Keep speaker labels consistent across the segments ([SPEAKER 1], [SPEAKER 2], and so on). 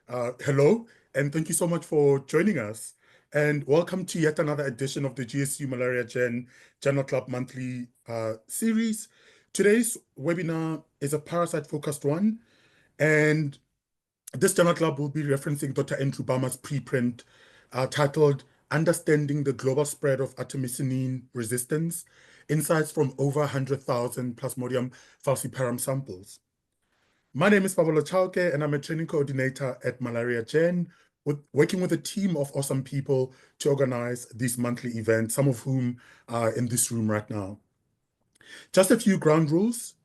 [SPEAKER 1] Hello, and thank you so much for joining us. And welcome to yet another edition of the GSU Malaria Journal Club monthly series. Today's webinar is a parasite-focused one, and this Journal Club will be referencing Dr. Andrew Balmer's preprint titled Understanding the Global Spread of Artemisinin Resistance, Insights from Over 100,000 Plasmodium falciparum Samples. My name is Pablo Chalke, and I'm a training coordinator at Malaria working with a team of awesome people to organize these monthly events, some of whom are in this room right now. Just a few ground rules.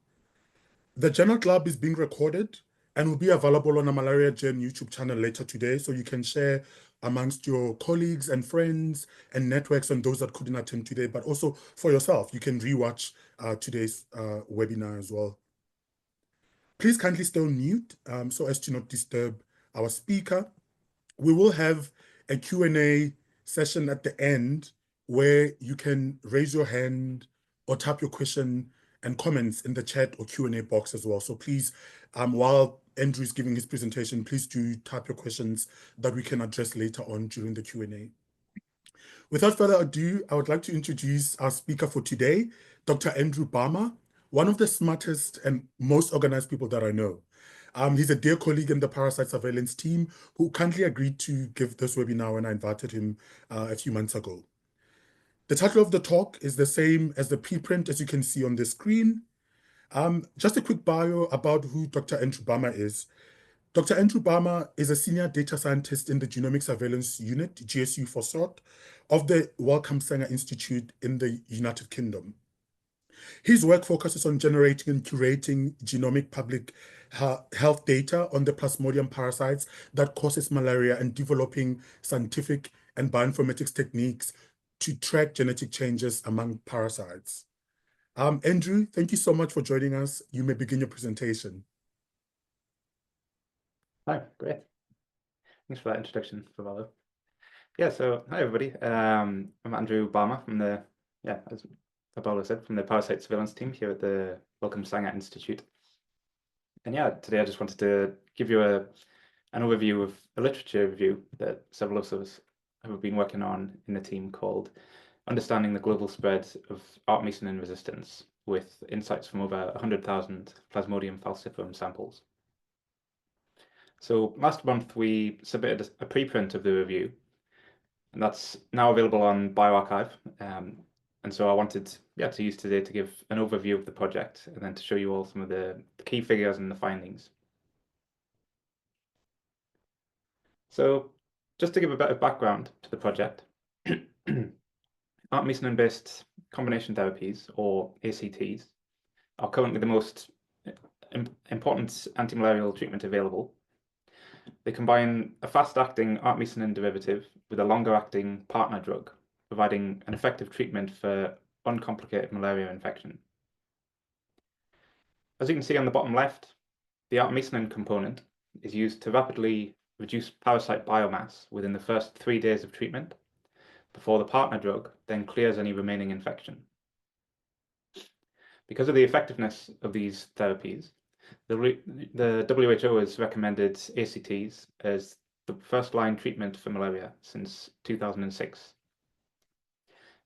[SPEAKER 1] The Journal Club is being recorded and will be available on the Malaria Gen YouTube channel later today, so you can share amongst your colleagues and friends and networks and those that couldn't attend today, but also for yourself. You can rewatch today's webinar as well. Please kindly stay on mute so as to not disturb our speaker. We will have a Q&A session at the end where you can raise your hand or type your question and comments in the chat or Q&A box as well. So please, while Andrew is giving his presentation, please do type your questions that we can address later on during the Q&A. Without further ado, I would like to introduce our speaker for today, Dr. Andrew Balmer, one of the smartest and most organized people that I know. He's a dear colleague in the parasite surveillance team who kindly agreed to give this webinar when I invited him a few months ago. The title of the talk is the same as the preprint, as you can see on the screen. Just a quick bio about who Dr. Andrew Balmer is. Dr. Andrew Balmer is a senior data scientist in the Genomic Surveillance Unit, GSU for short, of the Wellcome Sanger Institute in the United Kingdom. His work focuses on generating and curating genomic public health data on the Plasmodium parasites that causes malaria and developing scientific and bioinformatics techniques to track genetic changes among parasites. Andrew, thank you so much for joining us. You may begin your presentation.
[SPEAKER 2] Hi, great. Thanks for that introduction, Pablo. Yeah, so hi everybody. I'm Andrew Balmer from the, as Pablo said, from the parasite surveillance team here at the Wellcome Sanger Institute. And yeah, today I just wanted to give you an overview of a literature review that several of us have been working on in the team called Understanding the Global Spread of Artemisinin Resistance, with insights from over 100,000 Plasmodium falciparum samples. So last month we submitted a preprint of the review, and that's now available on bioRxiv. And so I wanted to use today to give an overview of the project and then to show you all some of the key figures and the findings. So just to give a bit of background to the project, artemisinin-based combination therapies, or ACTs, are currently the most important antimalarial treatment available. They combine a fast-acting artemisinin derivative with a longer-acting partner drug, providing an effective treatment for uncomplicated malaria infection. As you can see on the bottom left, the artemisinin component is used to rapidly reduce parasite biomass within the first 3 days of treatment, before the partner drug then clears any remaining infection. Because of the effectiveness of these therapies, the WHO has recommended ACTs as the first-line treatment for malaria since 2006.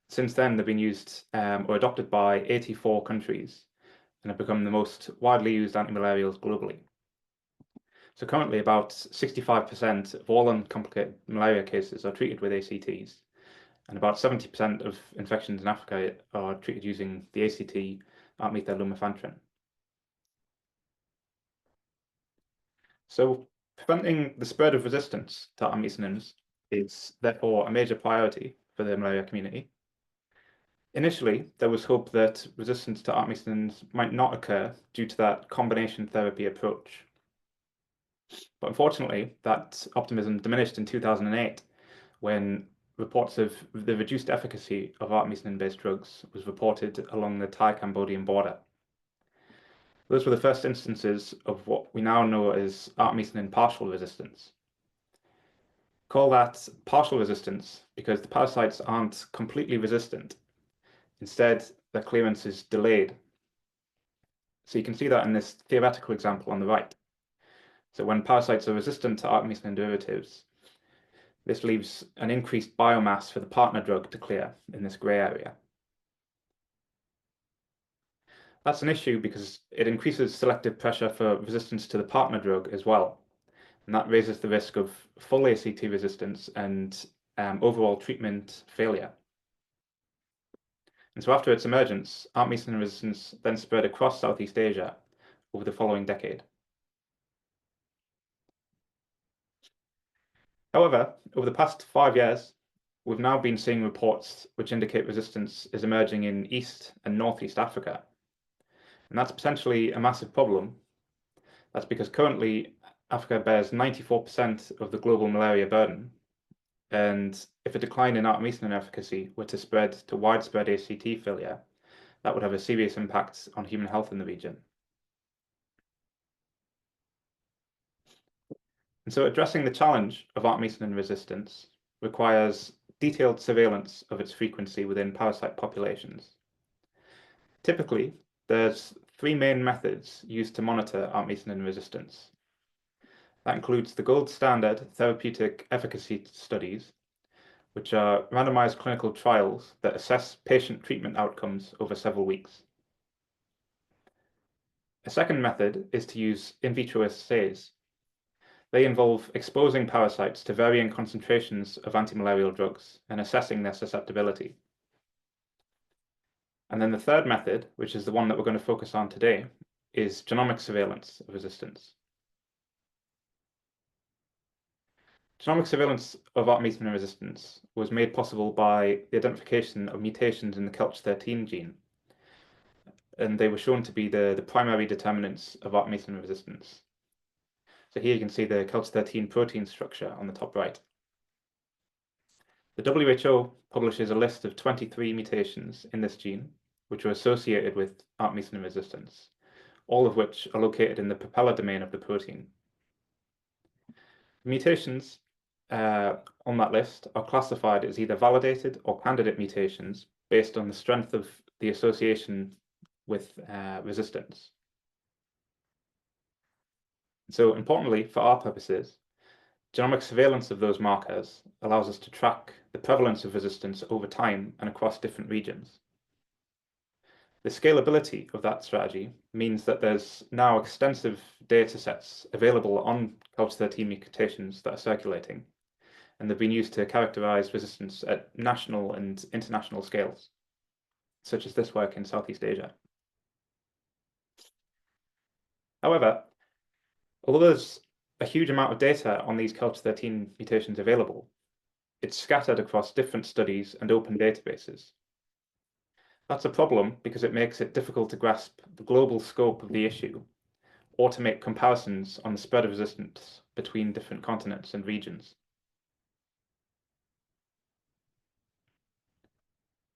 [SPEAKER 2] Since then, they've been used or adopted by 84 countries and have become the most widely used antimalarials globally. So currently, about 65% of all uncomplicated malaria cases are treated with ACTs, and about 70% of infections in Africa are treated using the ACT artemether lumefantrine. So preventing the spread of resistance to artemisinins is therefore a major priority for the malaria community. Initially, there was hope that resistance to artemisinins might not occur due to that combination therapy approach. But unfortunately, that optimism diminished in 2008 when reports of the reduced efficacy of artemisinin-based drugs was reported along the Thai-Cambodian border. Those were the first instances of what we now know as artemisinin partial resistance. Call that partial resistance because the parasites aren't completely resistant. Instead, their clearance is delayed. So you can see that in this theoretical example on the right. So when parasites are resistant to artemisinin derivatives, this leaves an increased biomass for the partner drug to clear in this grey area. That's an issue because it increases selective pressure for resistance to the partner drug as well. And that raises the risk of full ACT resistance and overall treatment failure. And so after its emergence, artemisinin resistance then spread across Southeast Asia over the following decade. However, over the past 5 years, we've now been seeing reports which indicate resistance is emerging in East and Northeast Africa. And that's potentially a massive problem. That's because currently Africa bears 94% of the global malaria burden. And if a decline in artemisinin efficacy were to spread to widespread ACT failure, that would have a serious impact on human health in the region. And so addressing the challenge of artemisinin resistance requires detailed surveillance of its frequency within parasite populations. Typically, there's 3 main methods used to monitor artemisinin resistance. That includes the gold standard therapeutic efficacy studies, which are randomized clinical trials that assess patient treatment outcomes over several weeks. A second method is to use in vitro assays. They involve exposing parasites to varying concentrations of antimalarial drugs and assessing their susceptibility. And then the third method, which is the one that we're going to focus on today, is genomic surveillance of resistance. Genomic surveillance of artemisinin resistance was made possible by the identification of mutations in the CELCH13 gene, and they were shown to be the primary determinants of artemisinin resistance. So here you can see the CELCH13 protein structure on the top right. The WHO publishes a list of 23 mutations in this gene, which are associated with artemisinin resistance, all of which are located in the propeller domain of the protein. The mutations on that list are classified as either validated or candidate mutations based on the strength of the association with resistance. So importantly, for our purposes, genomic surveillance of those markers allows us to track the prevalence of resistance over time and across different regions. The scalability of that strategy means that there's now extensive data sets available on CELCH13 mutations that are circulating, and they've been used to characterize resistance at national and international scales, such as this work in Southeast Asia. However, although there's a huge amount of data on these CELCH13 mutations available, it's scattered across different studies and open databases. That's a problem because it makes it difficult to grasp the global scope of the issue or to make comparisons on the spread of resistance between different continents and regions.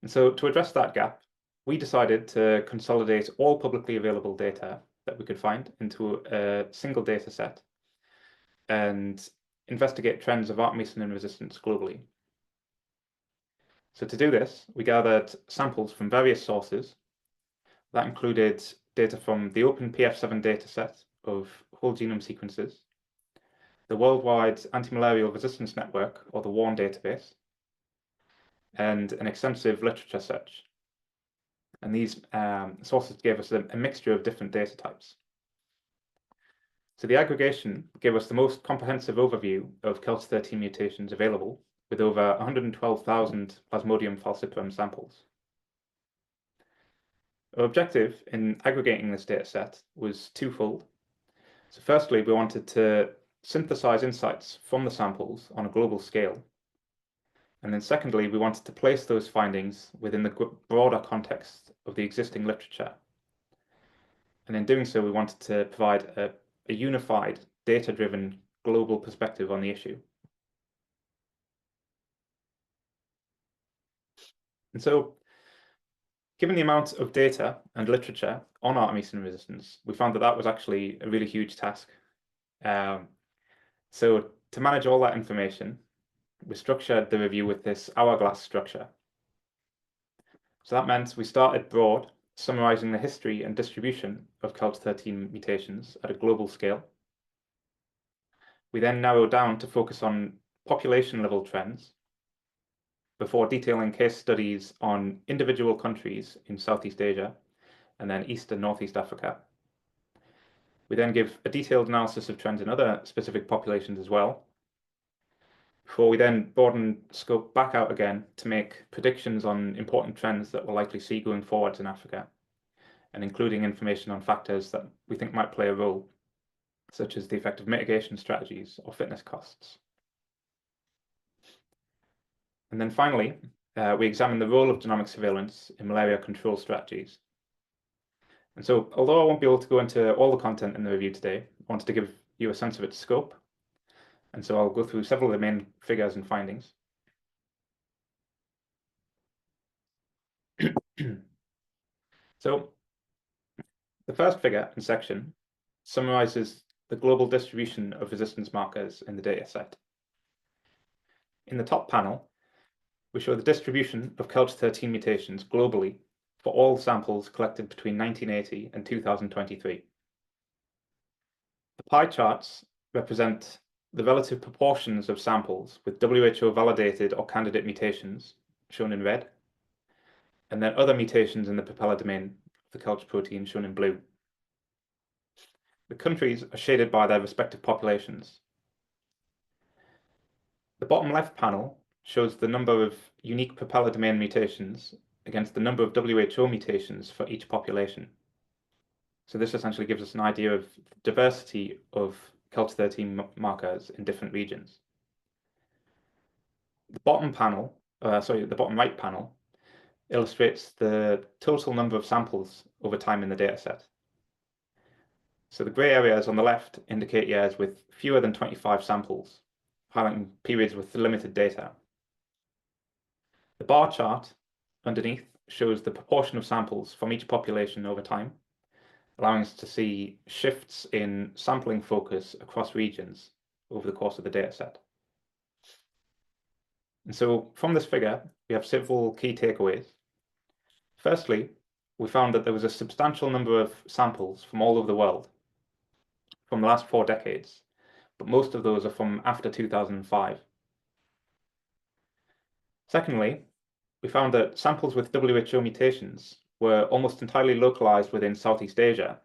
[SPEAKER 2] And so to address that gap, we decided to consolidate all publicly available data that we could find into a single data set and investigate trends of artemisinin resistance globally. So to do this, we gathered samples from various sources. That included data from the Open PF7 dataset of whole genome sequences, the Worldwide Antimalarial Resistance Network, or the WARN database, and an extensive literature search. And these sources gave us a mixture of different data types. So the aggregation gave us the most comprehensive overview of CELCH13 mutations available, with over 112,000 Plasmodium falciparum samples. Our objective in aggregating this data set was twofold. So firstly, we wanted to synthesize insights from the samples on a global scale. And then secondly, we wanted to place those findings within the broader context of the existing literature. And in doing so, we wanted to provide a unified, data-driven global perspective on the issue. And so, given the amount of data and literature on artemisinin resistance, we found that that was actually a really huge task. So to manage all that information, we structured the review with this hourglass structure. So that meant we started broad, summarizing the history and distribution of CELCH13 mutations at a global scale. We then narrow down to focus on population level trends before detailing case studies on individual countries in Southeast Asia and then East and Northeast Africa. We then give a detailed analysis of trends in other specific populations as well, before we then broaden scope back out again to make predictions on important trends that we'll likely see going forwards in Africa, and including information on factors that we think might play a role, such as the effect of mitigation strategies or fitness costs. And then finally, we examine the role of genomic surveillance in malaria control strategies. And so, although I won't be able to go into all the content in the review today, I wanted to give you a sense of its scope. And so I'll go through several of the main figures and findings. So the first figure and section summarizes the global distribution of resistance markers in the dataset. In the top panel, we show the distribution of CULTS13 mutations globally for all samples collected between 1980 and 2023. The pie charts represent the relative proportions of samples with WHO validated or candidate mutations, shown in red, and then other mutations in the propeller domain of the CULTS protein, shown in blue. The countries are shaded by their respective populations. The bottom left panel shows the number of unique propeller domain mutations against the number of WHO mutations for each population. So this essentially gives us an idea of the diversity of CULTS13 markers in different regions. The bottom right panel illustrates the total number of samples over time in the dataset. So the grey areas on the left indicate years with fewer than 25 samples, highlighting periods with limited data. The bar chart underneath shows the proportion of samples from each population over time, allowing us to see shifts in sampling focus across regions over the course of the dataset. And so from this figure, we have several key takeaways. Firstly, we found that there was a substantial number of samples from all over the world from the last 4 decades, but most of those are from after 2005. Secondly, we found that samples with WHO mutations were almost entirely localized within Southeast Asia,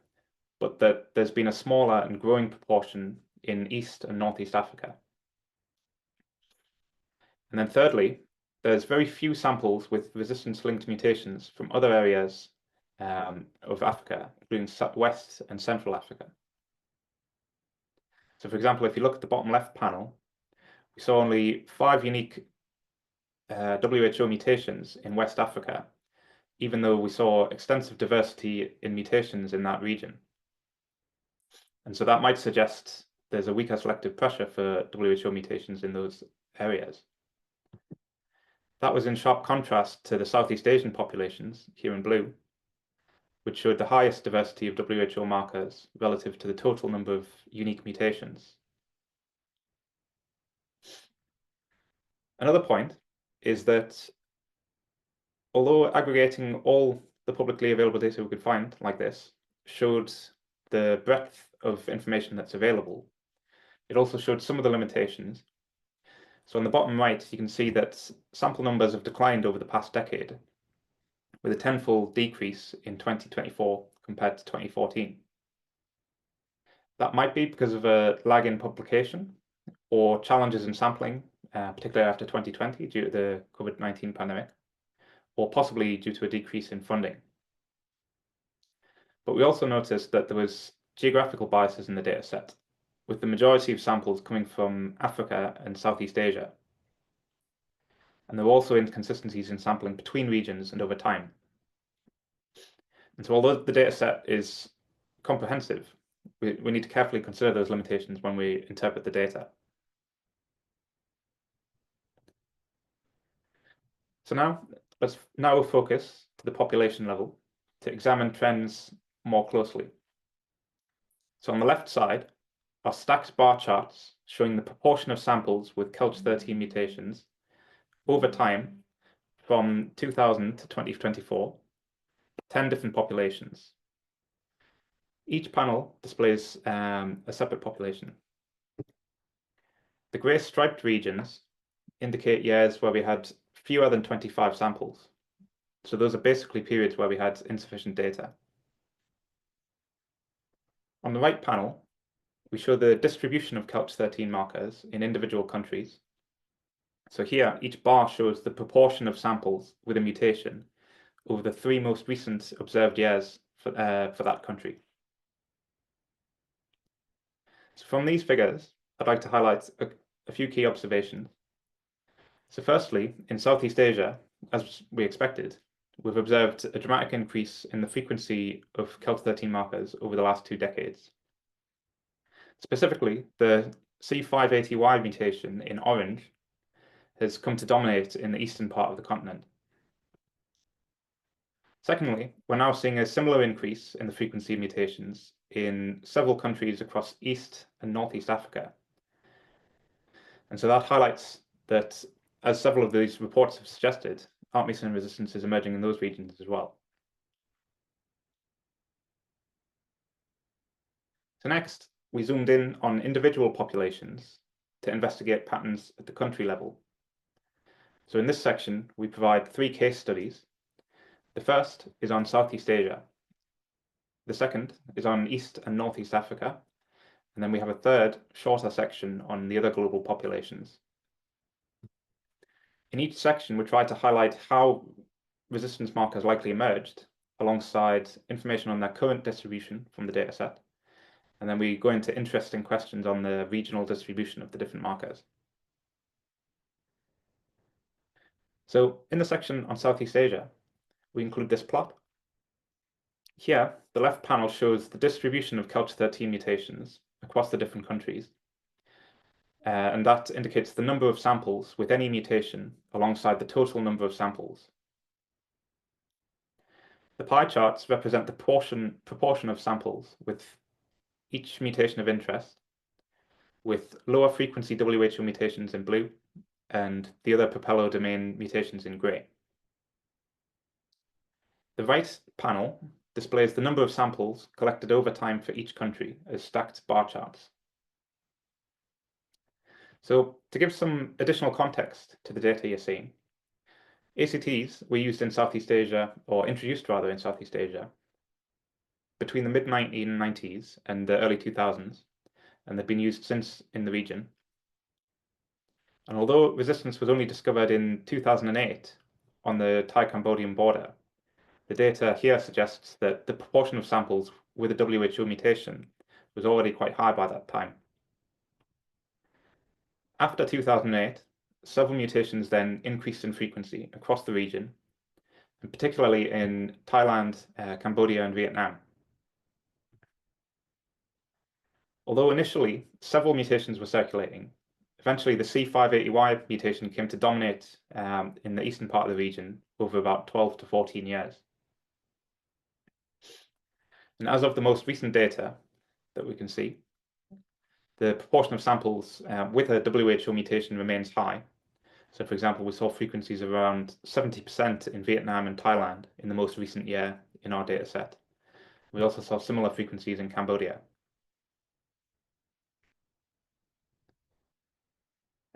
[SPEAKER 2] but that there's been a smaller and growing proportion in East and Northeast Africa. And then thirdly, there's very few samples with resistance-linked mutations from other areas of Africa, including West and Central Africa. So for example, if you look at the bottom left panel, we saw only 5 unique WHO mutations in West Africa, even though we saw extensive diversity in mutations in that region. And so that might suggest there's a weaker selective pressure for WHO mutations in those areas. That was in sharp contrast to the Southeast Asian populations, here in blue, which showed the highest diversity of WHO markers relative to the total number of unique mutations. Another point is that although aggregating all the publicly available data we could find like this showed the breadth of information that's available, it also showed some of the limitations. So on the bottom right, you can see that sample numbers have declined over the past decade, with a 10-fold decrease in 2024 compared to 2014. That might be because of a lag in publication or challenges in sampling, particularly after 2020 due to the COVID-19 pandemic, or possibly due to a decrease in funding. But we also noticed that there was geographical biases in the dataset, with the majority of samples coming from Africa and Southeast Asia. And there were also inconsistencies in sampling between regions and over time. And so although the dataset is comprehensive, we need to carefully consider those limitations when we interpret the data. So now, let's narrow focus to the population level to examine trends more closely. So on the left side are stacked bar charts showing the proportion of samples with CULTS13 mutations over time from 2000 to 2024, 10 different populations. Each panel displays a separate population. The grey striped regions indicate years where we had fewer than 25 samples. So those are basically periods where we had insufficient data. On the right panel, we show the distribution of CALCH13 markers in individual countries. So here, each bar shows the proportion of samples with a mutation over the 3 most recent observed years for that country. So from these figures, I'd like to highlight a few key observations. So firstly, in Southeast Asia, as we expected, we've observed a dramatic increase in the frequency of CALCH13 markers over the last 2 decades. Specifically, the C580Y mutation in orange has come to dominate in the eastern part of the continent. Secondly, we're now seeing a similar increase in the frequency of mutations in several countries across East and Northeast Africa. And so that highlights that, as several of these reports have suggested, artemisinin resistance is emerging in those regions as well. So next, we zoomed in on individual populations to investigate patterns at the country level. So in this section, we provide 3 case studies. The first is on Southeast Asia. The second is on East and Northeast Africa. And then we have a third, shorter section on the other global populations. In each section, we try to highlight how resistance markers likely emerged, alongside information on their current distribution from the dataset. And then we go into interesting questions on the regional distribution of the different markers. So in the section on Southeast Asia, we include this plot. Here, the left panel shows the distribution of CALCH13 mutations across the different countries. And that indicates the number of samples with any mutation alongside the total number of samples. The pie charts represent the proportion of samples with each mutation of interest, with lower frequency WHO mutations in blue and the other Propello domain mutations in grey. The right panel displays the number of samples collected over time for each country as stacked bar charts. So to give some additional context to the data you're seeing, ACTs were used in Southeast Asia, or introduced rather in Southeast Asia, between the mid-1990s and the early 2000s, and they've been used since in the region. And although resistance was only discovered in 2008 on the Thai-Cambodian border, the data here suggests that the proportion of samples with a WHO mutation was already quite high by that time. After 2008, several mutations then increased in frequency across the region, and particularly in Thailand, Cambodia, and Vietnam. Although initially several mutations were circulating, eventually the C580Y mutation came to dominate in the eastern part of the region over about 12 to 14 years. And as of the most recent data that we can see, the proportion of samples with a WHO mutation remains high. So for example, we saw frequencies of around 70% in Vietnam and Thailand in the most recent year in our data set. We also saw similar frequencies in Cambodia.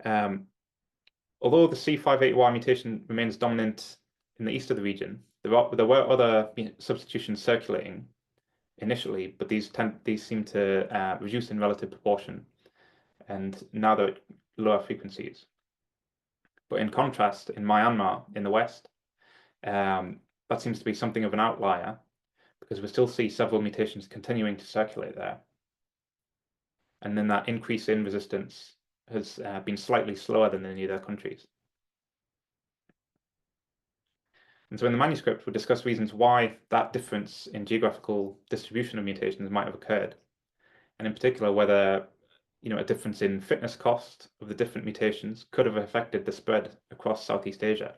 [SPEAKER 2] Although the C580Y mutation remains dominant in the east of the region, there were other substitutions circulating initially, but these seem to reduce in relative proportion, and now they're at lower frequencies. But in contrast, in Myanmar, in the west, that seems to be something of an outlier, because we still see several mutations continuing to circulate there. And then that increase in resistance has been slightly slower than in the other countries. And so in the manuscript, we'll discuss reasons why that difference in geographical distribution of mutations might have occurred, and in particular whether a difference in fitness cost of the different mutations could have affected the spread across Southeast Asia.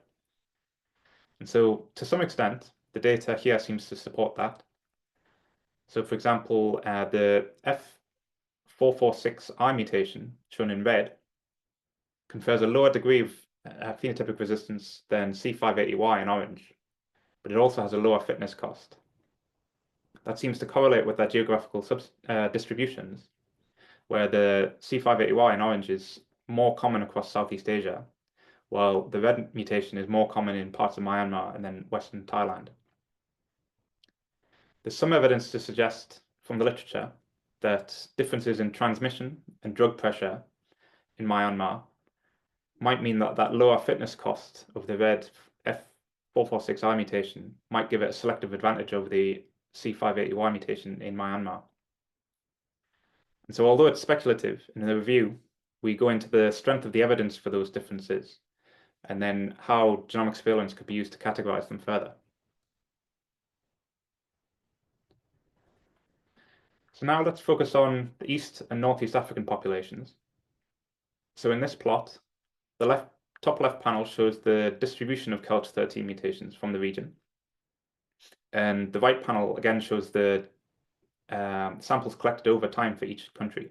[SPEAKER 2] And so to some extent, the data here seems to support that. So for example, the F446I mutation, shown in red, confers a lower degree of phenotypic resistance than C580Y in orange, but it also has a lower fitness cost. That seems to correlate with their geographical distributions, where the C580Y in orange is more common across Southeast Asia, while the red mutation is more common in parts of Myanmar and then Western Thailand. There's some evidence to suggest from the literature that differences in transmission and drug pressure in Myanmar might mean that that lower fitness cost of the red F446I mutation might give it a selective advantage over the C580Y mutation in Myanmar. And so although it's speculative, in the review, we go into the strength of the evidence for those differences and then how genomic surveillance could be used to categorize them further. So now let's focus on the East and Northeast African populations. So in this plot, the top left panel shows the distribution of CALCH13 mutations from the region. And the right panel again shows the samples collected over time for each country.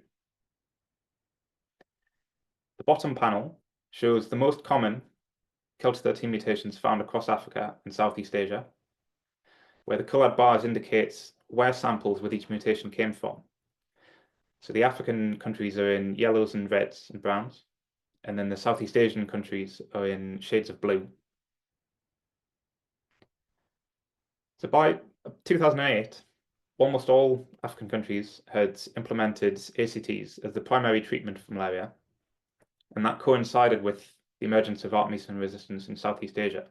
[SPEAKER 2] The bottom panel shows the most common CALCH13 mutations found across Africa and Southeast Asia, where the colored bars indicates where samples with each mutation came from. So the African countries are in yellows and reds and browns, and then the Southeast Asian countries are in shades of blue. So by 2008, almost all African countries had implemented ACTs as the primary treatment for malaria, and that coincided with the emergence of artemisinin resistance in Southeast Asia.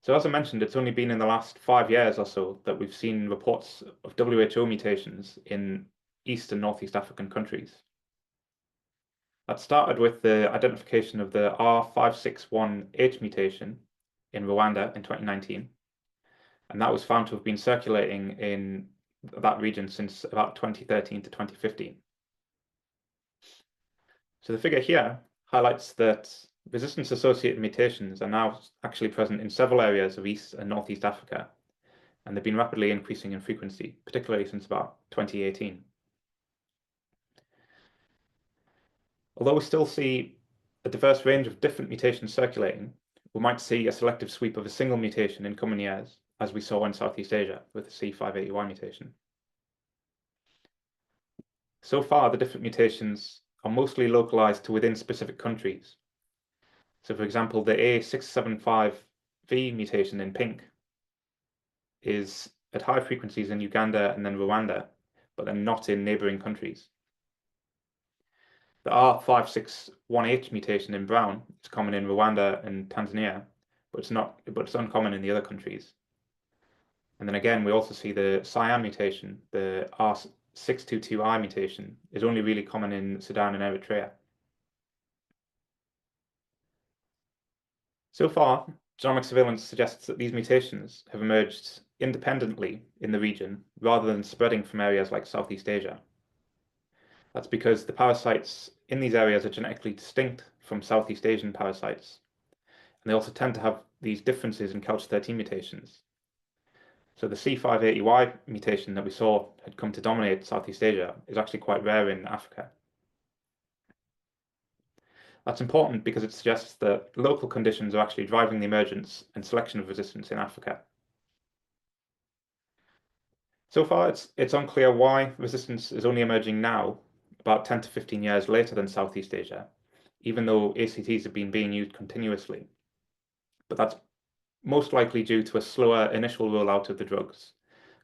[SPEAKER 2] So as I mentioned, it's only been in the last 5 years or so that we've seen reports of WHO mutations in East and Northeast African countries. That started with the identification of the R561H mutation in Rwanda in 2019, and that was found to have been circulating in that region since about 2013 to 2015. So the figure here highlights that resistance-associated mutations are now actually present in several areas of East and Northeast Africa, and they've been rapidly increasing in frequency, particularly since about 2018. Although we still see a diverse range of different mutations circulating, we might see a selective sweep of a single mutation in coming years, as we saw in Southeast Asia with the C580Y mutation. So far, the different mutations are mostly localized to within specific countries. So for example, the A675V mutation in pink is at high frequencies in Uganda and then Rwanda, but then not in neighboring countries. The R561H mutation in brown is common in Rwanda and Tanzania, but it's uncommon in the other countries. And then again, we also see the cyan mutation, the R622I mutation, is only really common in Sudan and Eritrea. So far, genomic surveillance suggests that these mutations have emerged independently in the region rather than spreading from areas like Southeast Asia. That's because the parasites in these areas are genetically distinct from Southeast Asian parasites, and they also tend to have these differences in CALCH13 mutations. So the C580Y mutation that we saw had come to dominate Southeast Asia is actually quite rare in Africa. That's important because it suggests that local conditions are actually driving the emergence and selection of resistance in Africa. So far, it's unclear why resistance is only emerging now, about 10 to 15 years later than Southeast Asia, even though ACTs have been being used continuously. But that's most likely due to a slower initial rollout of the drugs,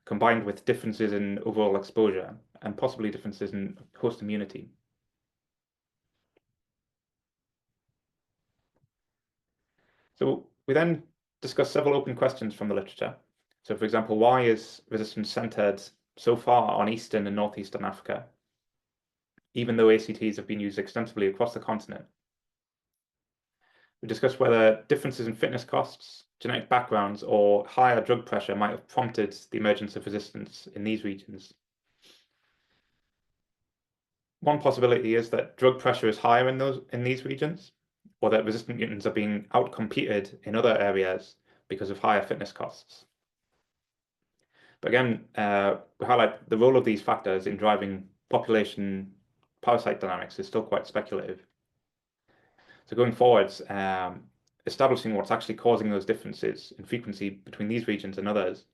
[SPEAKER 2] combined with differences in overall exposure and possibly differences in host immunity. So we then discuss several open questions from the literature. So for example, why is resistance centered so far on Eastern and Northeastern Africa, even though ACTs have been used extensively across the continent? We discussed whether differences in fitness costs, genetic backgrounds, or higher drug pressure might have prompted the emergence of resistance in these regions. One possibility is that drug pressure is higher in these regions, or that resistant mutants are being outcompeted in other areas because of higher fitness costs. But again, we highlight the role of these factors in driving population parasite dynamics is still quite speculative. So going forwards, establishing what's actually causing those differences in frequency between these regions and others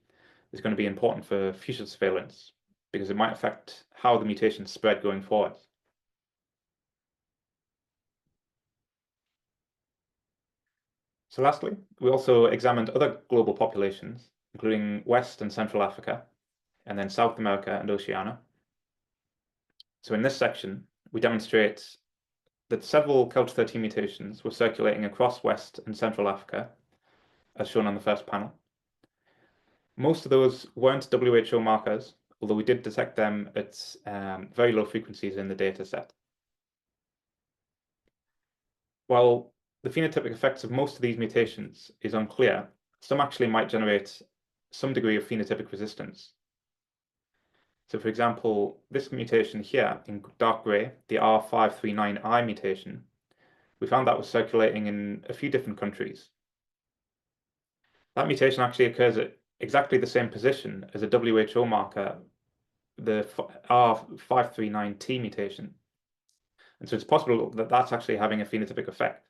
[SPEAKER 2] is going to be important for future surveillance because it might affect how the mutations spread going forwards. So lastly, we also examined other global populations, including West and Central Africa, and then South America and Oceania. So in this section, we demonstrate that several Celch13 mutations were circulating across West and Central Africa, as shown on the first panel. Most of those weren't WHO markers, although we did detect them at very low frequencies in the data set. While the phenotypic effects of most of these mutations is unclear, some actually might generate some degree of phenotypic resistance. So for example, this mutation here in dark gray, the R539I mutation, we found that was circulating in a few different countries. That mutation actually occurs at exactly the same position as a WHO marker, the R539T mutation. And so it's possible that that's actually having a phenotypic effect.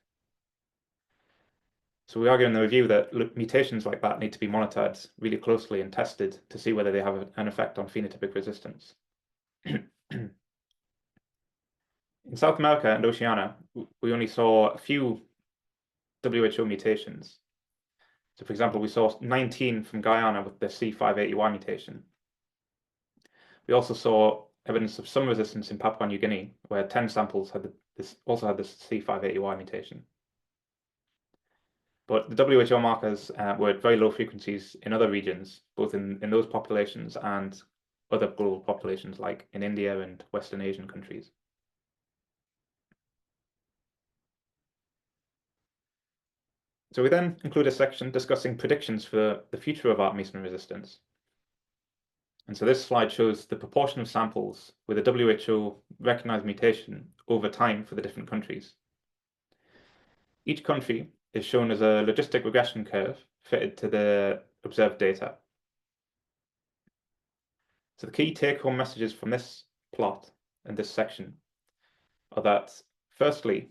[SPEAKER 2] So we argue in the review that mutations like that need to be monitored really closely and tested to see whether they have an effect on phenotypic resistance. In South America and Oceania, we only saw a few WHO mutations. So for example, we saw 19 from Guyana with the C580Y mutation. We also saw evidence of some resistance in Papua New Guinea, where 10 samples had also had this C580Y mutation. But the WHO markers were at very low frequencies in other regions, both in those populations and other global populations like in India and Western Asian countries. So we then include a section discussing predictions for the future of Artemisinin resistance. And so this slide shows the proportion of samples with a WHO recognized mutation over time for the different countries. Each country is shown as a logistic regression curve fitted to the observed data. So the key take-home messages from this plot and this section are that, firstly,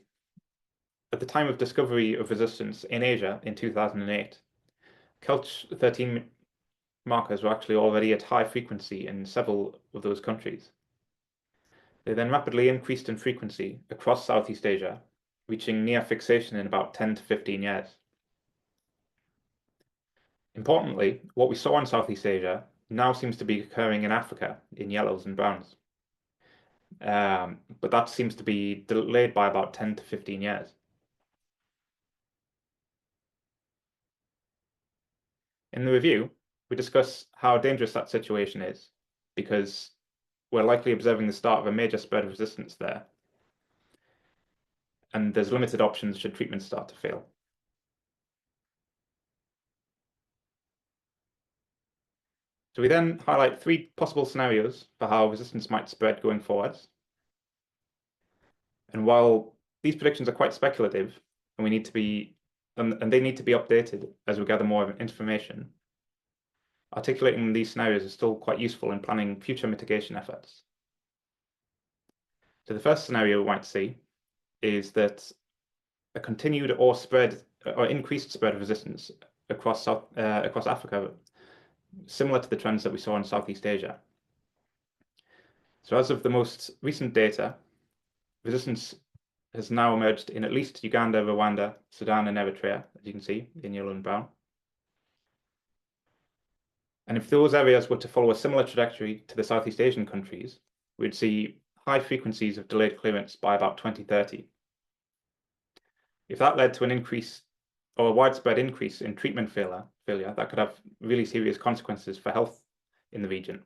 [SPEAKER 2] at the time of discovery of resistance in Asia in 2008, Celch13 markers were actually already at high frequency in several of those countries. They then rapidly increased in frequency across Southeast Asia, reaching near fixation in about 10 to 15 years. Importantly, what we saw in Southeast Asia now seems to be occurring in Africa in yellows and browns. But that seems to be delayed by about 10 to 15 years. In the review, we discuss how dangerous that situation is, because we're likely observing the start of a major spread of resistance there, and there's limited options should treatments start to fail. So we then highlight 3 possible scenarios for how resistance might spread going forwards. And while these predictions are quite speculative, and they need to be updated as we gather more information, articulating these scenarios is still quite useful in planning future mitigation efforts. So the first scenario we might see is that a continued or increased spread of resistance across Africa, similar to the trends that we saw in Southeast Asia. So as of the most recent data, resistance has now emerged in at least Uganda, Rwanda, Sudan, and Eritrea, as you can see in yellow and brown. And if those areas were to follow a similar trajectory to the Southeast Asian countries, we'd see high frequencies of delayed clearance by about 2030. If that led to an increase or a widespread increase in treatment failure, that could have really serious consequences for health in the region.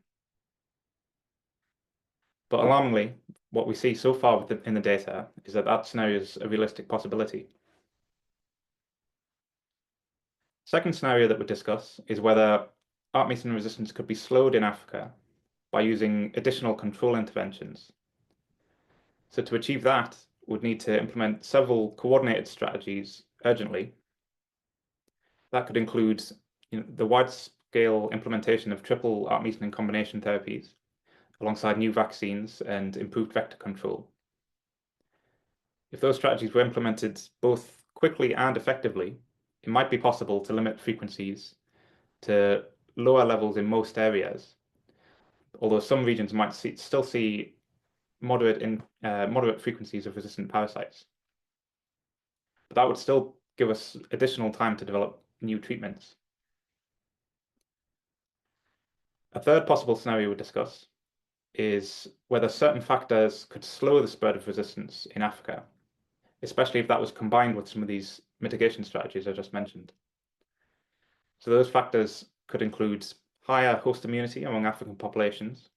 [SPEAKER 2] But alarmingly, what we see so far in the data is that scenario is a realistic possibility. Second scenario that we discuss is whether Artemisinin resistance could be slowed in Africa by using additional control interventions. So to achieve that, we'd need to implement several coordinated strategies urgently. That could include the wide-scale implementation of triple Artemisinin combination therapies, alongside new vaccines and improved vector control. If those strategies were implemented both quickly and effectively, it might be possible to limit frequencies to lower levels in most areas, although some regions might still see moderate frequencies of resistant parasites. But that would still give us additional time to develop new treatments. A third possible scenario we discuss is whether certain factors could slow the spread of resistance in Africa, especially if that was combined with some of these mitigation strategies I just mentioned. So those factors could include higher host immunity among African populations,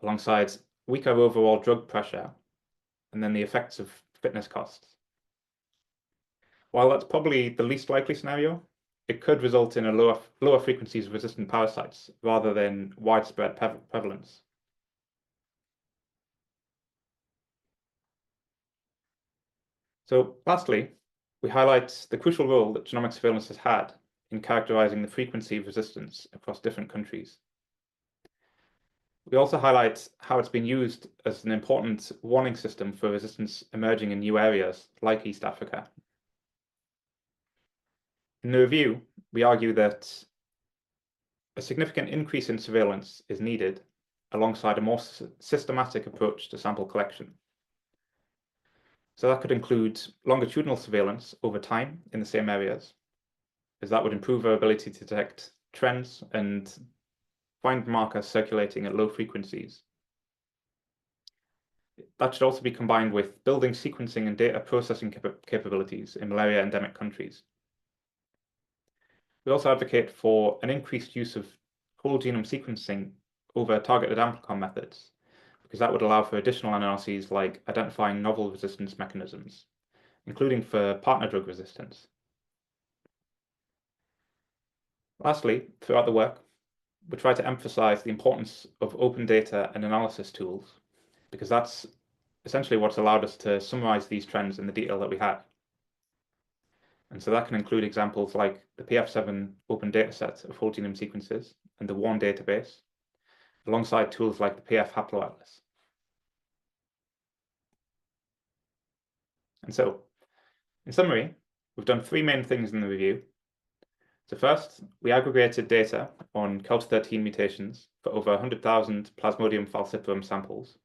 [SPEAKER 2] alongside weaker overall drug pressure, and then the effects of fitness costs. While that's probably the least likely scenario, it could result in a lower frequencies of resistant parasites rather than widespread prevalence. So lastly, we highlight the crucial role that genomic surveillance has had in characterizing the frequency of resistance across different countries. We also highlight how it's been used as an important warning system for resistance emerging in new areas like East Africa. In the review, we argue that a significant increase in surveillance is needed alongside a more systematic approach to sample collection. So that could include longitudinal surveillance over time in the same areas, as that would improve our ability to detect trends and find markers circulating at low frequencies. That should also be combined with building sequencing and data processing capabilities in malaria endemic countries. We also advocate for an increased use of whole genome sequencing over targeted amplicon methods, because that would allow for additional analyses like identifying novel resistance mechanisms, including for partner drug resistance. Lastly, throughout the work, we try to emphasize the importance of open data and analysis tools, because that's essentially what's allowed us to summarize these trends in the detail that we have. And so that can include examples like the PF7 open dataset of whole genome sequences and the WARN database, alongside tools like the PF haploatlas. And so, in summary, we've done three main things in the review. So first, we aggregated data on COLT13 mutations for over 100,000 Plasmodium falciparum samples.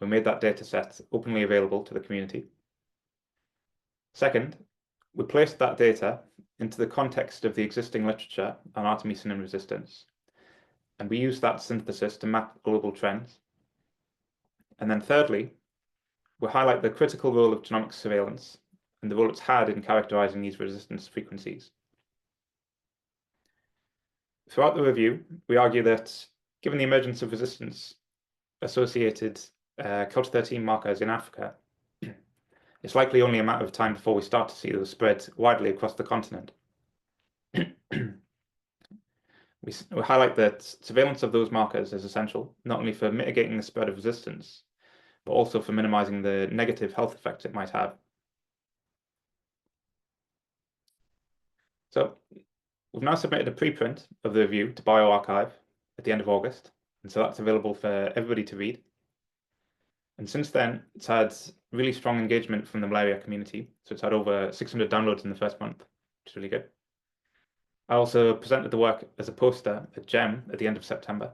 [SPEAKER 2] We made that dataset openly available to the community. Second, we placed that data into the context of the existing literature on Artemisinin resistance, and we used that synthesis to map global trends. And then thirdly, we highlight the critical role of genomic surveillance and the role it's had in characterizing these resistance frequencies. Throughout the review, we argue that given the emergence of resistance-associated COLT13 markers in Africa, it's likely only a matter of time before we start to see those spread widely across the continent. We highlight that surveillance of those markers is essential, not only for mitigating the spread of resistance, but also for minimizing the negative health effects it might have. So we've now submitted a preprint of the review to bioRxiv at the end of August, and so that's available for everybody to read. And since then, it's had really strong engagement from the malaria community. So it's had over 600 downloads in the first month, which is really good. I also presented the work as a poster at GEM at the end of September.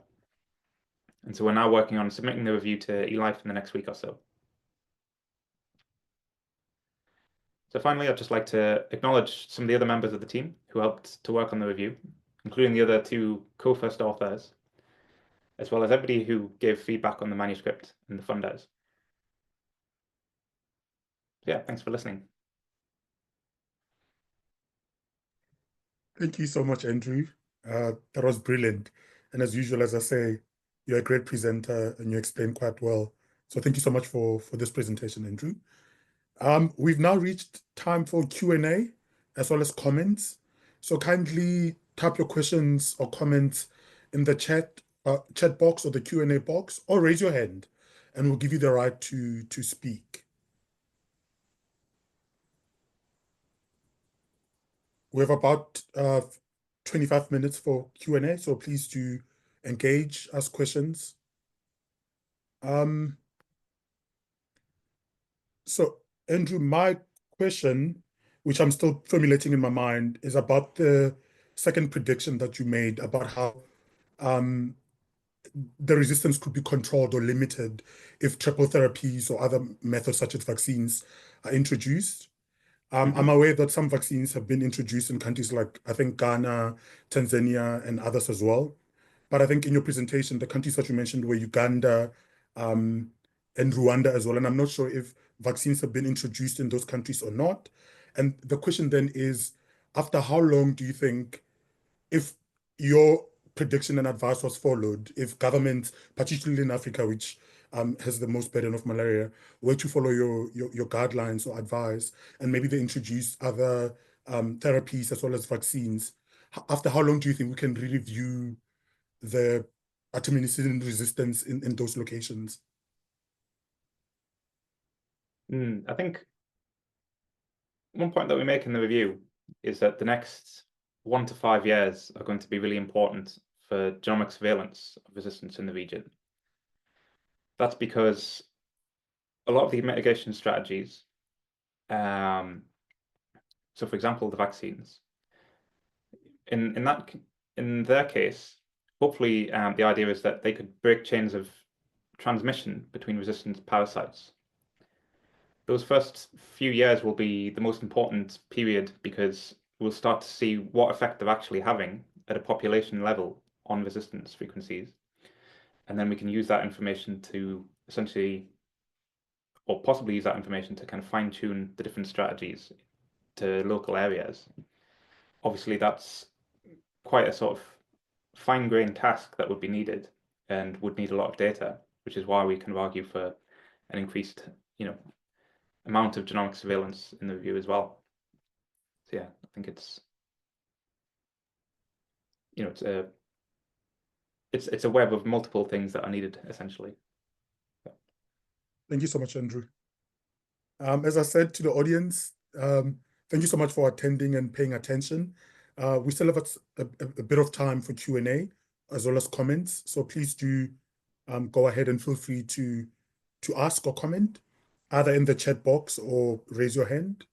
[SPEAKER 2] And so we're now working on submitting the review to eLife in the next week or so. So finally, I'd just like to acknowledge some of the other members of the team who helped to work on the review, including the other two co-first authors, as well as everybody who gave feedback on the manuscript and the funders. Yeah, thanks for listening.
[SPEAKER 1] Thank you so much, Andrew. That was brilliant. And as usual, as I say, you're a great presenter and you explain quite well. So thank you so much for this presentation, Andrew. We've now reached time for Q&A as well as comments. So kindly type your questions or comments in the chat box or the Q&A box, or raise your hand and we'll give you the right to speak. We have about 25 minutes for Q&A, so please do engage, ask questions. So Andrew, my question, which I'm still formulating in my mind, is about the second prediction that you made about how the resistance could be controlled or limited if triple therapies or other methods such as vaccines are introduced. I'm aware that some vaccines have been introduced in countries like, I think, Ghana, Tanzania, and others as well. But I think in your presentation, the countries that you mentioned were Uganda, and Rwanda as well. And I'm not sure if vaccines have been introduced in those countries or not. And the question then is, after how long do you think, if your prediction and advice was followed, if governments, particularly in Africa, which has the most burden of malaria, were to follow your guidelines or advice, and maybe they introduce other therapies as well as vaccines, after how long do you think we can really view the artemisinin resistance in those locations?
[SPEAKER 2] I think one point that we make in the review is that the next 1 to 5 years are going to be really important for genomic surveillance of resistance in the region. That's because a lot of the mitigation strategies, so for example, the vaccines, in their case, hopefully the idea is that they could break chains of transmission between resistant parasites. Those first few years will be the most important period because we'll start to see what effect they're actually having at a population level on resistance frequencies. And then we can use that information to essentially, or possibly use that information to kind of fine tune the different strategies to local areas. Obviously, that's quite a sort of fine-grained task that would be needed and would need a lot of data, which is why we kind of argue for an increased, amount of genomic surveillance in the review as well. So yeah, I think it's it's a web of multiple things that are needed essentially.
[SPEAKER 1] Thank you so much, Andrew. As I said to the audience, thank you so much for attending and paying attention. We still have a bit of time for Q&A as well as comments. So please do go ahead and feel free to ask or comment either in the chat box or raise your hand.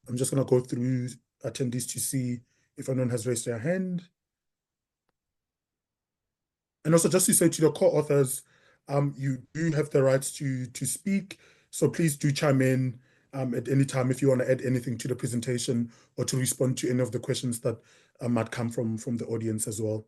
[SPEAKER 1] I'm just going to go through attendees to see if anyone has raised their hand. And also just to say to the co-authors, you do have the rights to speak. So please do chime in at any time if you want to add anything to the presentation or to respond to any of the questions that might come from the audience as well.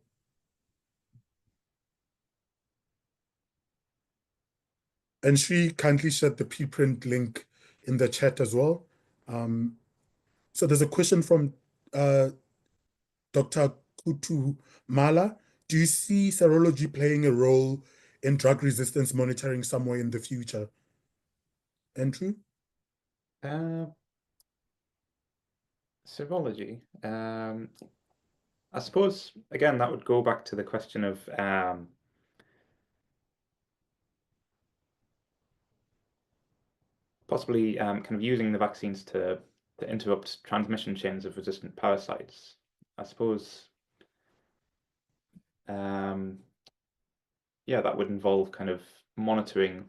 [SPEAKER 1] And Shri kindly shared the preprint link in the chat as well. So there's a question from Dr. Kutu Mala. Do you see serology playing a role in drug resistance monitoring somewhere in the future? Andrew?
[SPEAKER 2] Serology. I suppose, again, that would go back to the question of possibly kind of using the vaccines to interrupt transmission chains of resistant parasites. I suppose, yeah, that would involve kind of monitoring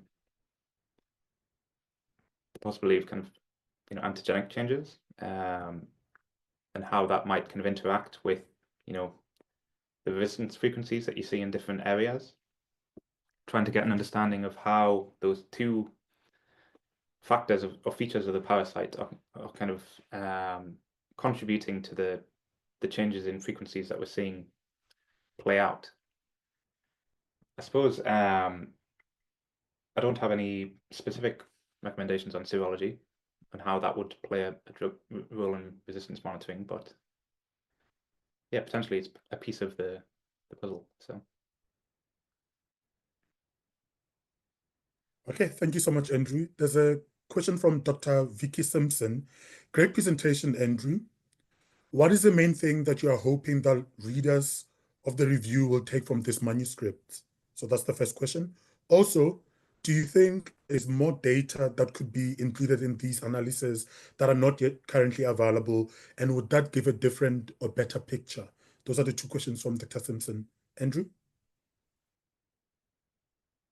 [SPEAKER 2] the possibility of kind of antigenic changes and how that might kind of interact with the resistance frequencies that you see in different areas. Trying to get an understanding of how those two factors or features of the parasite are kind of contributing to the changes in frequencies that we're seeing play out. I suppose I don't have any specific recommendations on serology and how that would play a role in resistance monitoring, but yeah, potentially it's a piece of the puzzle. So.
[SPEAKER 1] Okay, thank you so much, Andrew. There's a question from Dr. Vicky Simpson. Great presentation, Andrew. What is the main thing that you are hoping that readers of the review will take from this manuscript? So that's the first question. Also, do you think there's more data that could be included in these analyses that are not yet currently available? And would that give a different or better picture? Those are the two questions from Dr. Simpson. Andrew?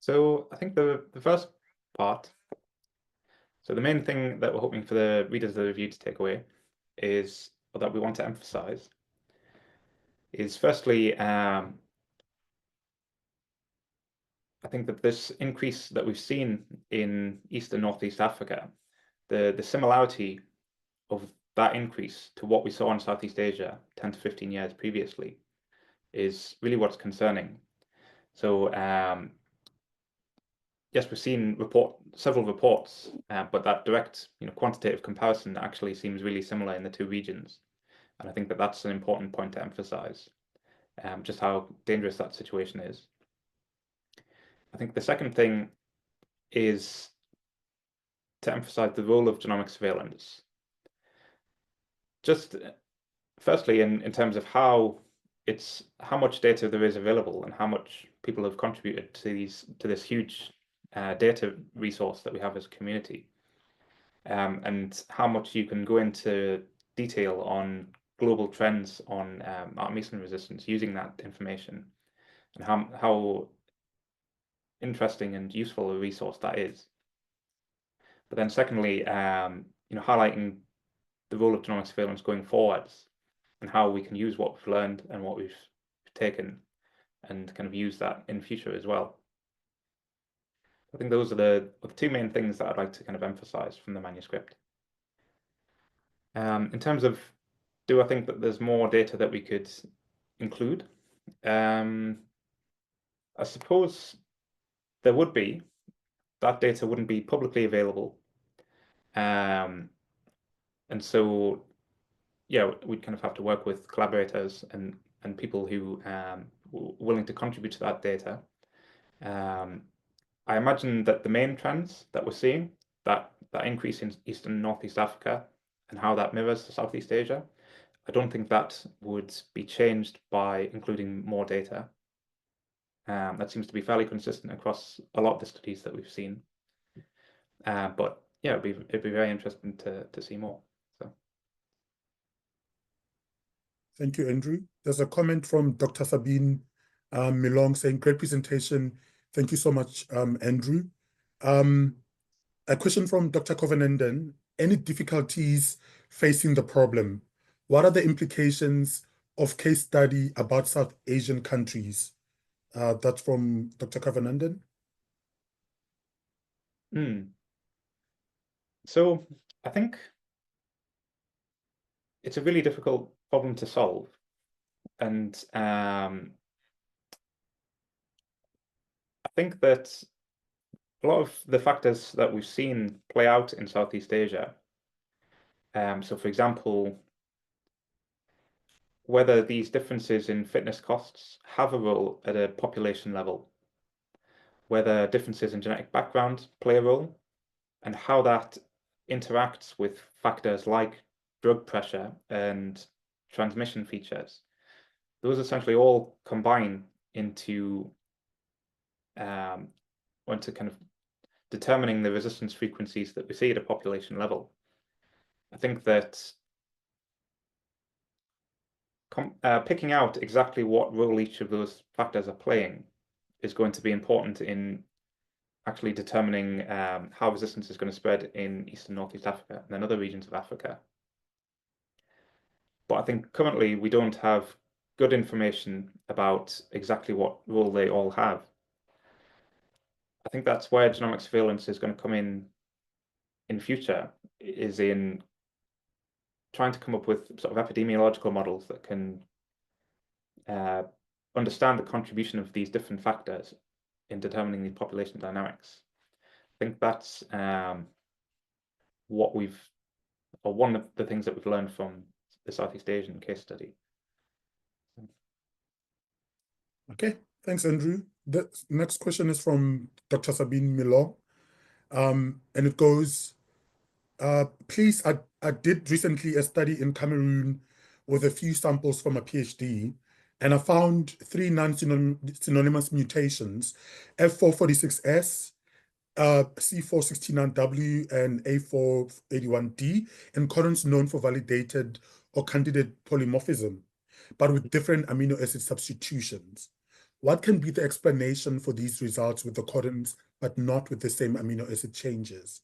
[SPEAKER 2] So I think the first part, so the main thing that we're hoping for the readers of the review to take away is, or that we want to emphasize, is firstly, I think that this increase that we've seen in East and Northeast Africa, the similarity of that increase to what we saw in Southeast Asia 10 to 15 years previously is really what's concerning. So yes, we've seen several reports, but that direct, quantitative comparison actually seems really similar in the two regions. And I think that that's an important point to emphasize, just how dangerous that situation is. I think the second thing is to emphasize the role of genomic surveillance. Just firstly, in terms of how much data there is available and how much people have contributed to this huge data resource that we have as a community, and how much you can go into detail on global trends on artemisinin resistance using that information, and how interesting and useful a resource that is. But then secondly, highlighting the role of genomic surveillance going forwards and how we can use what we've learned and what we've taken and kind of use that in future as well. I think those are the two main things that I'd like to kind of emphasize from the manuscript. In terms of, do I think that there's more data that we could include? I suppose there would be. That data wouldn't be publicly available. And so, yeah, we'd kind of have to work with collaborators and people who are willing to contribute to that data. I imagine that the main trends that we're seeing, that increase in East and Northeast Africa and how that mirrors to Southeast Asia, I don't think that would be changed by including more data. That seems to be fairly consistent across a lot of the studies that we've seen. But yeah, it'd be very interesting to see more. So.
[SPEAKER 1] Thank you, Andrew. There's a comment from Dr. Sabine Milong saying, great presentation. Thank you so much, Andrew. A question from Dr. Kovanenden, any difficulties facing the problem? What are the implications of case study about South Asian countries? That's from Dr. Kovanenden.
[SPEAKER 2] So I think it's a really difficult problem to solve. And I think that a lot of the factors that we've seen play out in Southeast Asia, so for example, whether these differences in fitness costs have a role at a population level, whether differences in genetic background play a role, and how that interacts with factors like drug pressure and transmission features. Those essentially all combine into kind of determining the resistance frequencies that we see at a population level. I think that picking out exactly what role each of those factors are playing is going to be important in actually determining how resistance is going to spread in East and Northeast Africa and then other regions of Africa. But I think currently we don't have good information about exactly what role they all have. I think that's where genomic surveillance is going to come in future, is in trying to come up with sort of epidemiological models that can understand the contribution of these different factors in determining the population dynamics. I think that's one of the things that we've learned from the Southeast Asian case study.
[SPEAKER 1] Okay, thanks, Andrew. The next question is from Dr. Sabine Milong, and it goes, please, I did recently a study in Cameroon with a few samples from a PhD, and I found 3 non-synonymous mutations, F446S, C469W, and A481D, in codons known for validated or candidate polymorphism, but with different amino acid substitutions. What can be the explanation for these results with the codons, but not with the same amino acid changes?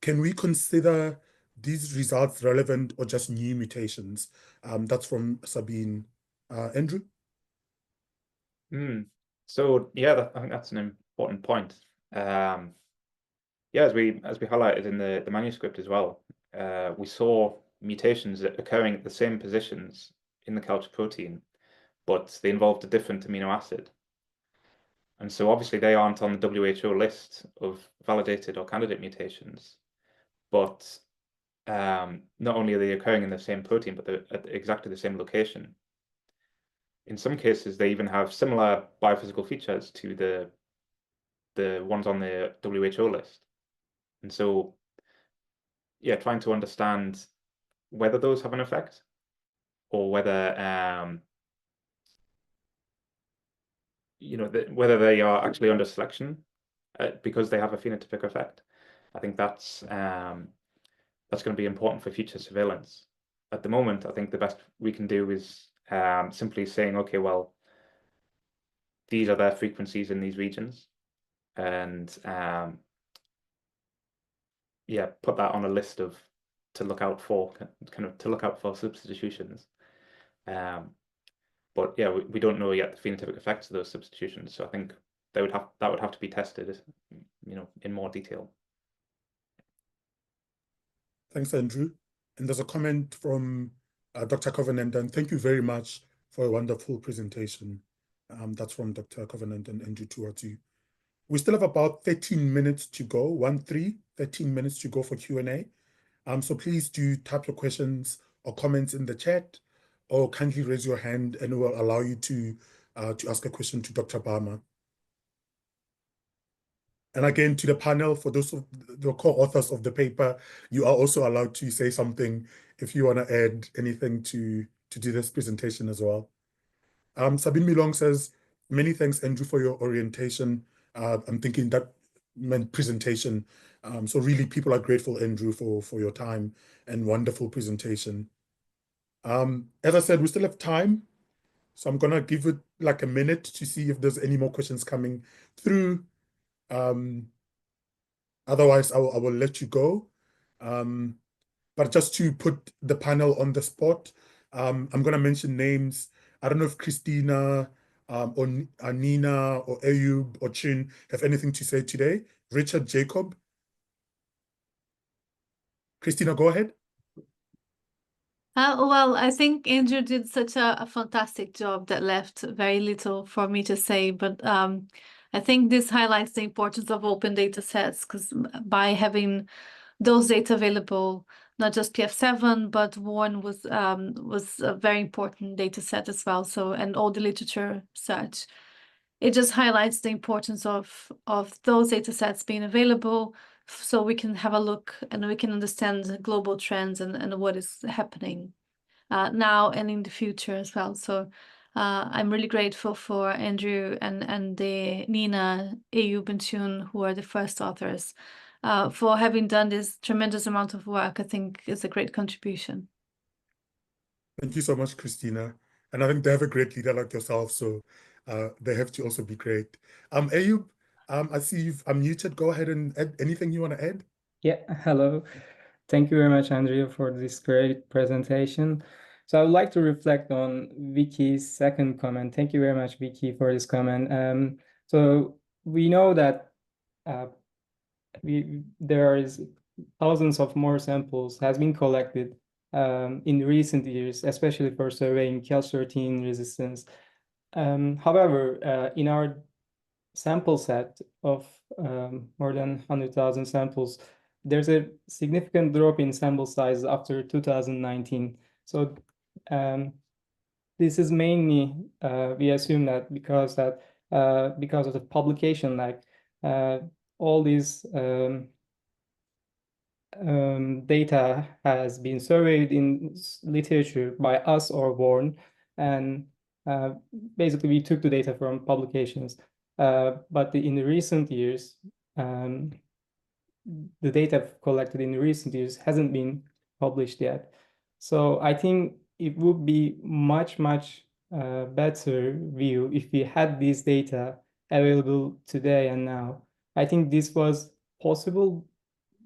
[SPEAKER 1] Can we consider these results relevant or just new mutations? That's from Sabine. Andrew?
[SPEAKER 2] So yeah, I think that's an important point. Yeah, as we highlighted in the manuscript as well, we saw mutations occurring at the same positions in the culture protein, but they involved a different amino acid. And so obviously they aren't on the WHO list of validated or candidate mutations, but not only are they occurring in the same protein, but they're at exactly the same location. In some cases, they even have similar biophysical features to the ones on the WHO list. And so, yeah, trying to understand whether those have an effect or whether whether they are actually under selection because they have a phenotypic effect. I think that's going to be important for future surveillance. At the moment, I think the best we can do is simply saying, okay, well, these are their frequencies in these regions, and yeah, put that on a list of to look out for, kind of to look out for substitutions. But yeah, we don't know yet the phenotypic effects of those substitutions, so I think that would have to be tested, in more detail.
[SPEAKER 1] Thanks, Andrew. And there's a comment from Dr. Covenant, and thank you very much for a wonderful presentation. That's from Dr. Covenant and Andrew Tuatu. We still have about 13 minutes to go, 13 minutes to go for Q&A. So please do type your questions or comments in the chat, or kindly raise your hand and we'll allow you to ask a question to Dr. Balmer. And again, to the panel, for those of the co-authors of the paper, you are also allowed to say something if you want to add anything to do this presentation as well. Sabine Milong says, many thanks, Andrew, for your orientation. I'm thinking that meant presentation. So really, people are grateful, Andrew, for your time and wonderful presentation. As I said, we still have time. So I'm going to give it like a minute to see if there's any more questions coming through. Otherwise, I will let you go. But just to put the panel on the spot, I'm going to mention names. I don't know if Christina or Nina or Ayub or Chin have anything to say today. Richard, Jacob. Christina, go ahead.
[SPEAKER 3] Well, I think Andrew did such a fantastic job that left very little for me to say, but I think this highlights the importance of open data sets, because by having those data available, not just PF7, but WARN was a very important data set as well. So, and all the literature such, it just highlights the importance of those data sets being available, so we can have a look and we can understand global trends and what is happening now and in the future as well. So I'm really grateful for Andrew and the Nina, Ayub, and Chun, who are the first authors, for having done this tremendous amount of work. I think it's a great contribution.
[SPEAKER 1] Thank you so much, Christina. And I think they have a great leader like yourself, so they have to also be great. Ayub, I see you've unmuted. Go ahead and add anything you want to add.
[SPEAKER 4] Yeah, hello. Thank you very much, Andrea, for this great presentation. So I would like to reflect on Vicky's second comment. Thank you very much, Vicky, for this comment. So we know that there is thousands of more samples has been collected in recent years, especially for surveying Cal-13 resistance. However, in our sample set of more than 100,000 samples, there's a significant drop in sample size after 2019. So this is mainly, we assume that because of the publication, like all these data has been surveyed in literature by us or WARN, and basically we took the data from publications. But in the recent years, the data collected in recent years hasn't been published yet. So I think it would be much better view if we had these data available today and now. I think this was possible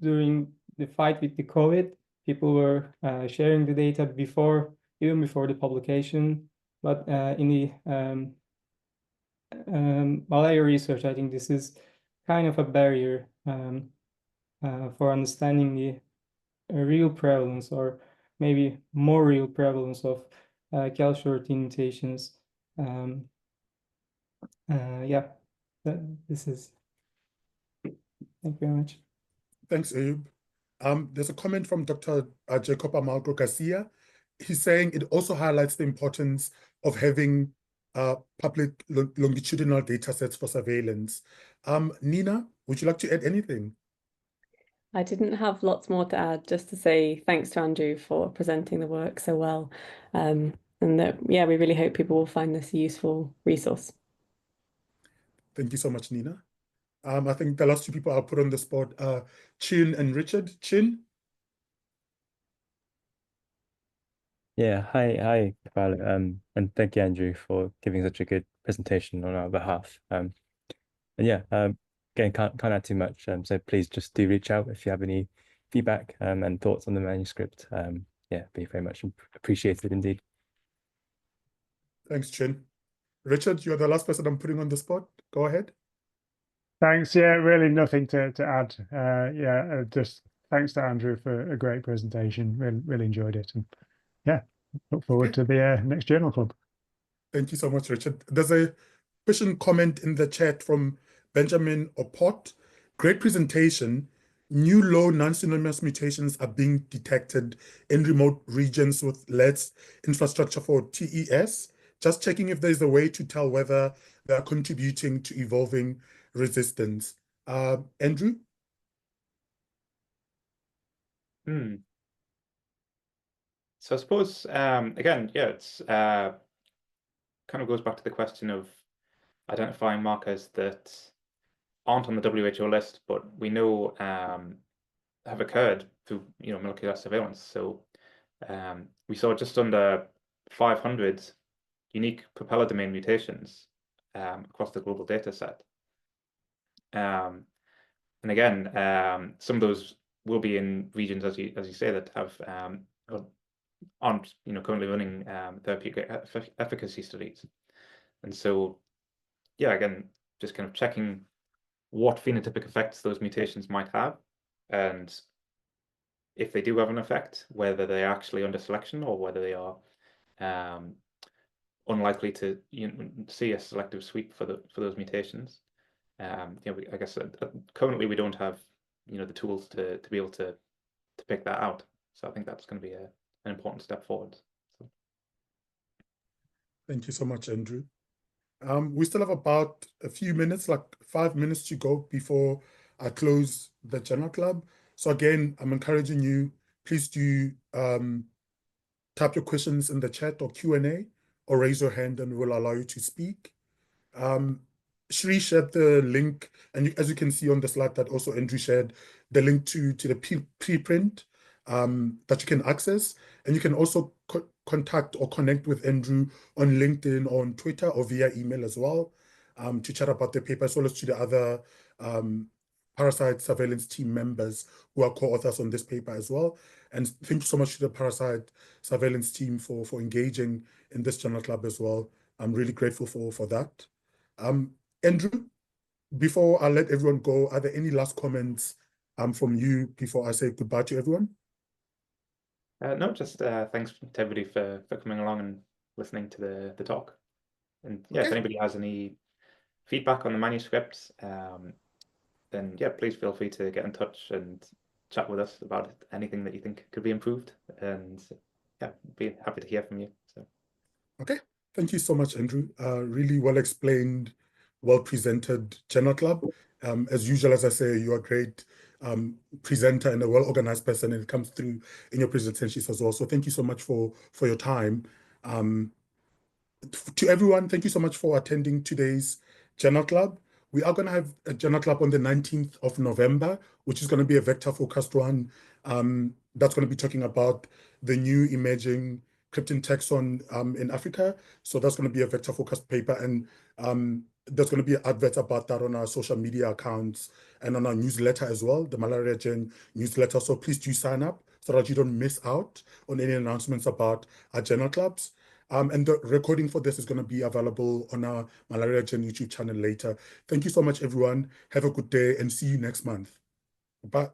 [SPEAKER 4] during the fight with the COVID. People were sharing the data even before the publication. But in the malaria research, I think this is kind of a barrier for understanding the real prevalence or maybe more real prevalence of calcium-14 mutations. Yeah, this is. Thank you very much.
[SPEAKER 1] Thanks, Abe. There's a comment from Dr. Jacob Amalgo Garcia. He's saying it also highlights the importance of having public longitudinal data sets for surveillance. Nina, would you like to add anything?
[SPEAKER 5] I didn't have lots more to add, just to say thanks to Andrew for presenting the work so well. And that, yeah, we really hope people will find this a useful resource.
[SPEAKER 1] Thank you so much, Nina. I think the last two people I'll put on the spot are Chin and Richard. Chin?
[SPEAKER 6] Yeah, hi, Violet, and thank you, Andrew, for giving such a good presentation on our behalf. And yeah, again, can't add too much. So please just do reach out if you have any feedback and thoughts on the manuscript. Yeah, be very much appreciated indeed.
[SPEAKER 1] Thanks, Chin. Richard, you're the last person I'm putting on the spot. Go ahead.
[SPEAKER 7] Thanks. Yeah, really nothing to add. Yeah, just thanks to Andrew for a great presentation. Really enjoyed it. And yeah, look forward to the next Journal Club.
[SPEAKER 1] Thank you so much, Richard. There's a question comment in the chat from Benjamin Opot. Great presentation. New low non-synonymous mutations are being detected in remote regions with less infrastructure for TES. Just checking if there's a way to tell whether they are contributing to evolving resistance. Andrew?
[SPEAKER 2] So I suppose, again, yeah, it's kind of goes back to the question of identifying markers that aren't on the WHO list, but we know have occurred through molecular surveillance. So we saw just under 500 unique propeller domain mutations across the global data set. And again, some of those will be in regions, as you say, that have aren't currently running therapeutic efficacy studies. And so, yeah, again, just kind of checking what phenotypic effects those mutations might have, and if they do have an effect, whether they're actually under selection or whether they are unlikely to see a selective sweep for those mutations. I guess currently we don't have the tools to be able to pick that out. So I think that's going to be an important step forward. So.
[SPEAKER 1] Thank you so much, Andrew. We still have about a few minutes, like 5 minutes to go before I close the Journal Club. So again, I'm encouraging you, please do type your questions in the chat or Q&A, or raise your hand and we'll allow you to speak. Shri shared the link, and as you can see on the slide that also Andrew shared, the link to the preprint that you can access. And you can also contact or connect with Andrew on LinkedIn, or on Twitter, or via email as well, to chat about the paper, as well as to the other parasite surveillance team members who are co-authors on this paper as well. And thank you so much to the parasite surveillance team for engaging in this Journal Club as well. I'm really grateful for that. Andrew, before I let everyone go, are there any last comments from you before I say goodbye to everyone?
[SPEAKER 2] No, just thanks to everybody for coming along and listening to the talk. And yeah, if anybody has any feedback on the manuscript, then yeah, please feel free to get in touch and chat with us about anything that you think could be improved. And yeah, be happy to hear from you. So.
[SPEAKER 1] Okay, thank you so much, Andrew. Really well explained, well presented Journal Club. As usual, as I say, you're a great presenter and a well-organized person, and it comes through in your presentations as well. So thank you so much for your time. To everyone, thank you so much for attending today's Journal Club. We are going to have a Journal Club on the 19th of November, which is going to be a vector-focused one. That's going to be talking about the new emerging cryptid taxon in Africa. So that's going to be a vector-focused paper, and there's going to be adverts about that on our social media accounts and on our newsletter as well, the Malaria Gen newsletter. So please do sign up so that you don't miss out on any announcements about our Journal Clubs. And the recording for this is going to be available on our Malaria Gen YouTube channel later. Thank you so much, everyone. Have a good day and see you next month. Bye.